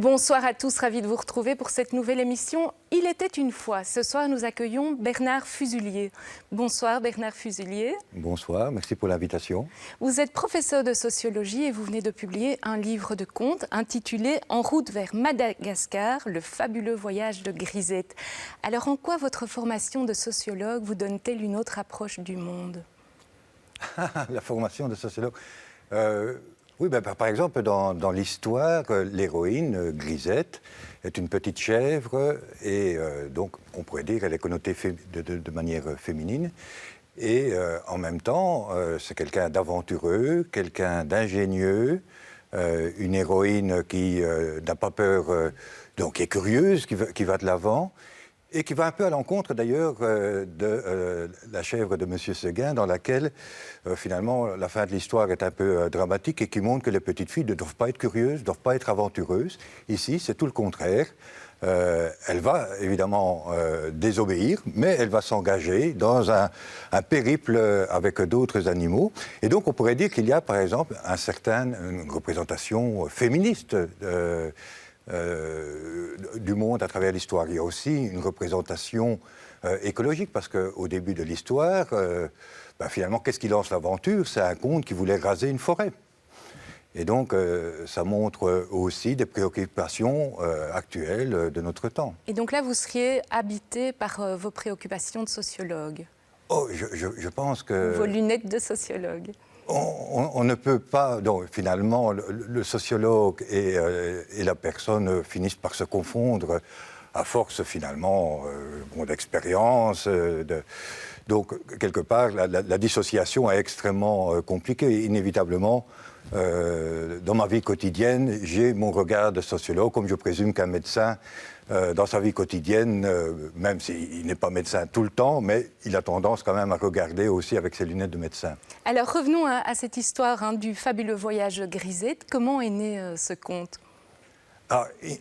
Bonsoir à tous, ravi de vous retrouver pour cette nouvelle émission. Il était une fois. Ce soir, nous accueillons Bernard Fuselier. Bonsoir Bernard Fuselier. Bonsoir, merci pour l'invitation. Vous êtes professeur de sociologie et vous venez de publier un livre de contes intitulé « En route vers Madagascar, le fabuleux voyage de Grisette ». Alors en quoi votre formation de sociologue vous donne-t-elle une autre approche du monde ? La formation de sociologue. Oui, par exemple, dans l'histoire, l'héroïne, Grisette, est une petite chèvre et donc on pourrait dire qu'elle est connotée de manière féminine. Et en même temps, c'est quelqu'un d'aventureux, quelqu'un d'ingénieux, une héroïne qui n'a pas peur, donc qui est curieuse, qui va de l'avant. Et qui va un peu à l'encontre d'ailleurs de la chèvre de M. Seguin, dans laquelle finalement la fin de l'histoire est un peu dramatique et qui montre que les petites filles ne doivent pas être curieuses, ne doivent pas être aventureuses. Ici, c'est tout le contraire. Elle va évidemment désobéir, mais elle va s'engager dans un périple avec d'autres animaux. Et donc on pourrait dire qu'il y a par exemple une représentation féministe du monde à travers l'histoire. Il y a aussi une représentation écologique, parce qu'au début de l'histoire, finalement, qu'est-ce qui lance l'aventure ? C'est un conte qui voulait raser une forêt. Et donc, ça montre aussi des préoccupations actuelles de notre temps. Et donc là, vous seriez habité par vos préoccupations de sociologue ? Oh, je pense que... Vos lunettes de sociologue. On ne peut pas... Donc, finalement, le sociologue et la personne finissent par se confondre à force, finalement, d'expérience. Donc, quelque part, la dissociation est extrêmement compliquée. Inévitablement, dans ma vie quotidienne, j'ai mon regard de sociologue, comme je présume qu'un médecin, dans sa vie quotidienne, même s'il n'est pas médecin tout le temps, mais il a tendance quand même à regarder aussi avec ses lunettes de médecin. Alors revenons à cette histoire du fabuleux voyage de Grisette. Comment est né ce conte ?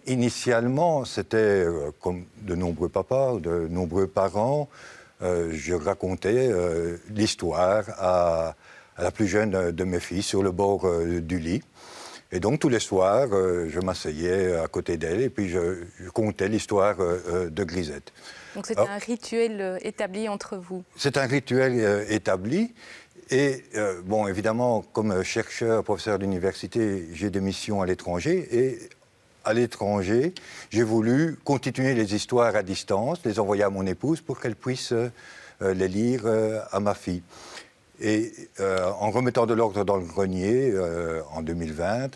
Initialement, c'était comme de nombreux papas, de nombreux parents, je racontais l'histoire à la plus jeune de mes filles sur le bord du lit. Et donc, tous les soirs, je m'asseyais à côté d'elle et puis je contais l'histoire de Grisette. Donc, c'est un rituel établi entre vous ? C'est un rituel établi. Et, évidemment, comme chercheur, professeur d'université, j'ai des missions à l'étranger. Et à l'étranger, j'ai voulu continuer les histoires à distance, les envoyer à mon épouse pour qu'elle puisse les lire à ma fille. Et en remettant de l'ordre dans le grenier en 2020,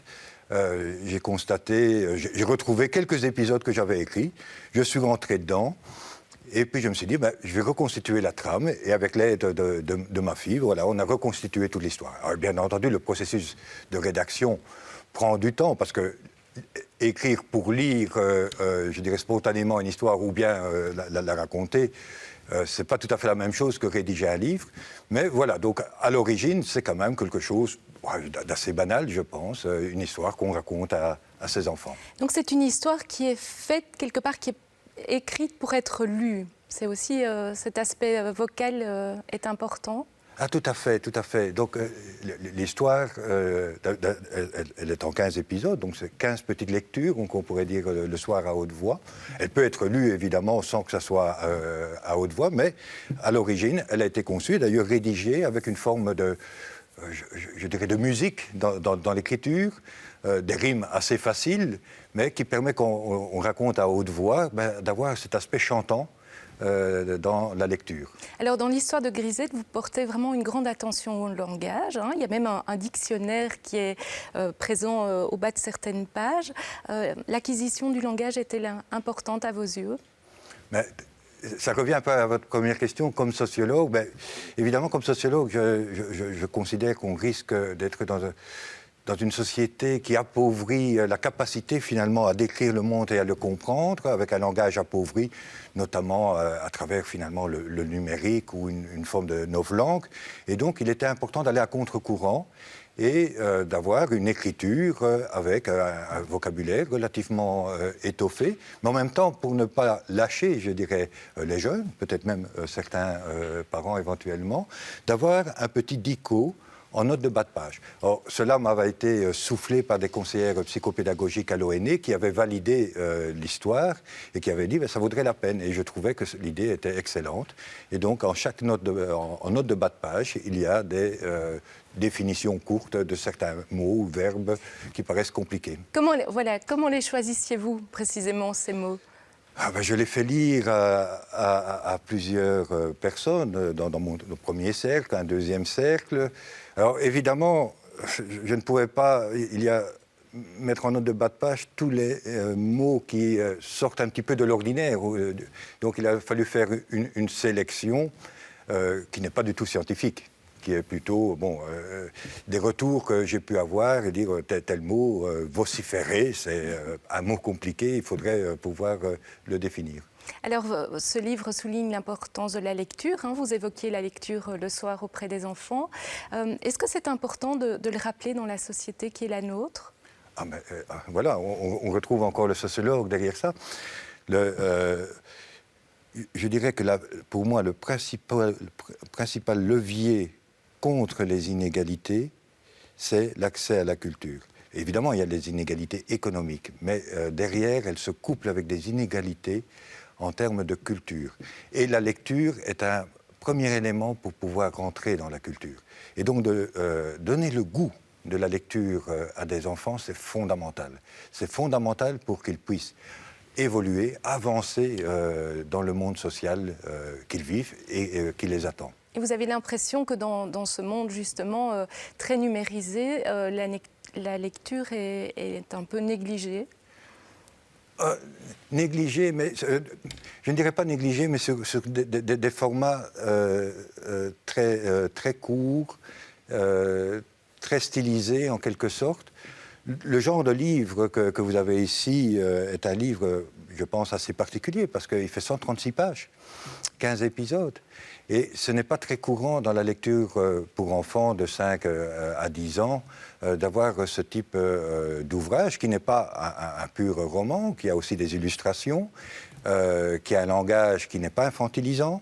j'ai retrouvé quelques épisodes que j'avais écrits. Je suis rentré dedans et puis je me suis dit, je vais reconstituer la trame. Et avec l'aide de ma fille, voilà, on a reconstitué toute l'histoire. Alors, bien entendu, le processus de rédaction prend du temps parce que écrire pour lire, je dirais spontanément une histoire ou bien la raconter, c'est pas tout à fait la même chose que rédiger un livre. Mais voilà, donc à l'origine, c'est quand même quelque chose d'assez banal, je pense, une histoire qu'on raconte à ses enfants. Donc c'est une histoire qui est faite quelque part, qui est écrite pour être lue. C'est aussi cet aspect vocal est important. Ah, tout à fait, tout à fait. Donc, l'histoire, elle est en 15 épisodes, donc c'est 15 petites lectures, donc on pourrait dire le soir à haute voix. Elle peut être lue, évidemment, sans que ça soit à haute voix, mais à l'origine, elle a été conçue, d'ailleurs rédigée avec une forme de, je dirais, de musique dans l'écriture, des rimes assez faciles, mais qui permet qu'on raconte à haute voix, d'avoir cet aspect chantant dans la lecture. Alors, dans l'histoire de Grisette, vous portez vraiment une grande attention au langage. Il y a même un dictionnaire qui est présent au bas de certaines pages. L'acquisition du langage est-elle importante à vos yeux ? Ça revient un peu à votre première question. Comme sociologue, évidemment, comme sociologue, je considère qu'on risque d'être dans une société qui appauvrit la capacité finalement à décrire le monde et à le comprendre, avec un langage appauvri, notamment à travers finalement le numérique ou une forme de novlangue. Et donc il était important d'aller à contre-courant et d'avoir une écriture avec un vocabulaire relativement étoffé, mais en même temps, pour ne pas lâcher, je dirais, les jeunes, peut-être même certains parents éventuellement, d'avoir un petit dico en note de bas de page. Alors, cela m'avait été soufflé par des conseillères psychopédagogiques à l'ONE qui avaient validé l'histoire et qui avaient dit ça vaudrait la peine. Et je trouvais que l'idée était excellente. Et donc, en chaque note en note de bas de page, il y a des définitions courtes de certains mots ou verbes qui paraissent compliqués. Comment les choisissiez-vous précisément, ces mots ? Je l'ai fait lire à plusieurs personnes dans mon premier cercle, un deuxième cercle. Alors évidemment, je ne pouvais pas mettre en note de bas de page tous les mots qui sortent un petit peu de l'ordinaire. Donc il a fallu faire une sélection qui n'est pas du tout scientifique, qui est plutôt des retours que j'ai pu avoir et dire tel mot, vociférer, c'est un mot compliqué, il faudrait pouvoir le définir. Alors, ce livre souligne l'importance de la lecture. Vous évoquiez la lecture le soir auprès des enfants. Est-ce que c'est important de le rappeler dans la société qui est la nôtre ? Voilà, on retrouve encore le sociologue derrière ça. Je dirais que pour moi, le principal levier contre les inégalités, c'est l'accès à la culture. Évidemment, il y a des inégalités économiques, mais derrière, elles se couplent avec des inégalités en termes de culture. Et la lecture est un premier élément pour pouvoir rentrer dans la culture. Et donc, de donner le goût de la lecture à des enfants, c'est fondamental. C'est fondamental pour qu'ils puissent évoluer, avancer dans le monde social qu'ils vivent et qui les attend. Et vous avez l'impression que dans ce monde, justement, très numérisé, la lecture est un peu négligée ? Négligée, mais je ne dirais pas négligée, mais sur des formats très courts, très stylisés en quelque sorte. Le genre de livre que vous avez ici est un livre, je pense, assez particulier parce qu'il fait 136 pages, 15 épisodes. Et ce n'est pas très courant dans la lecture pour enfants de 5 à 10 ans d'avoir ce type d'ouvrage qui n'est pas un pur roman, qui a aussi des illustrations, qui a un langage qui n'est pas infantilisant,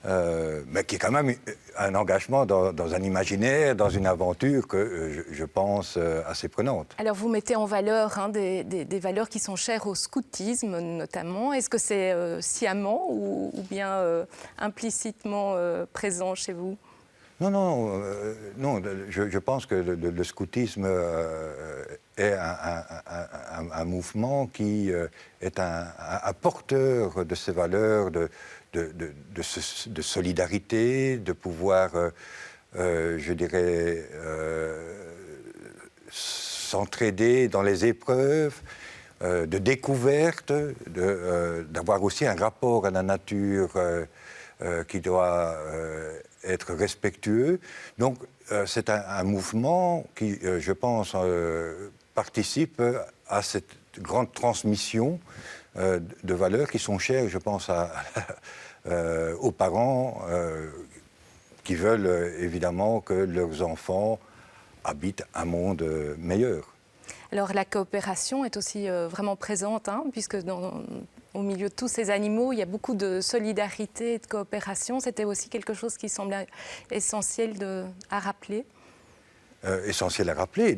mais qui est quand même un engagement dans un imaginaire, dans une aventure que je pense assez prenante. Alors vous mettez en valeur des valeurs qui sont chères au scoutisme notamment. Est-ce que c'est sciemment ou bien implicitement présent chez vous ? Non, je pense que le scoutisme est un mouvement qui est un porteur de ces valeurs de solidarité, de pouvoir, je dirais, s'entraider dans les épreuves, de découverte, d'avoir aussi un rapport à la nature qui doit être respectueux. Donc, c'est un mouvement qui, je pense, participe à cette grande transmission de valeurs qui sont chères, je pense, aux parents qui veulent évidemment que leurs enfants habitent un monde meilleur. Alors, la coopération est aussi vraiment présente, puisque au milieu de tous ces animaux, il y a beaucoup de solidarité et de coopération. C'était aussi quelque chose qui semblait essentiel à rappeler. Essentiel à rappeler,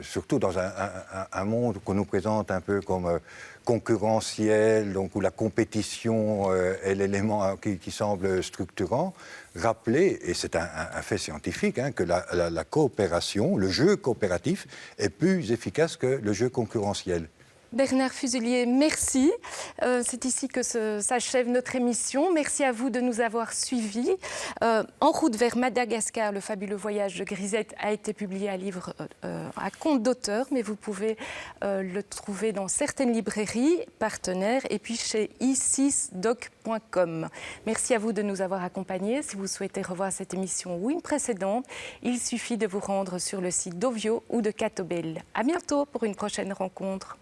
surtout dans un monde qu'on nous présente un peu comme concurrentiel, donc où la compétition est l'élément qui semble structurant. Rappeler, et c'est un fait scientifique, que la coopération, le jeu coopératif est plus efficace que le jeu concurrentiel. Bernard Fuselier, merci. C'est ici que s'achève notre émission. Merci à vous de nous avoir suivis. En route vers Madagascar, le fabuleux voyage de Grisette a été publié à livre à compte d'auteur, mais vous pouvez le trouver dans certaines librairies partenaires et puis chez i6doc.com. Merci à vous de nous avoir accompagnés. Si vous souhaitez revoir cette émission ou une précédente, il suffit de vous rendre sur le site d'Ovio ou de Catobel. À bientôt pour une prochaine rencontre.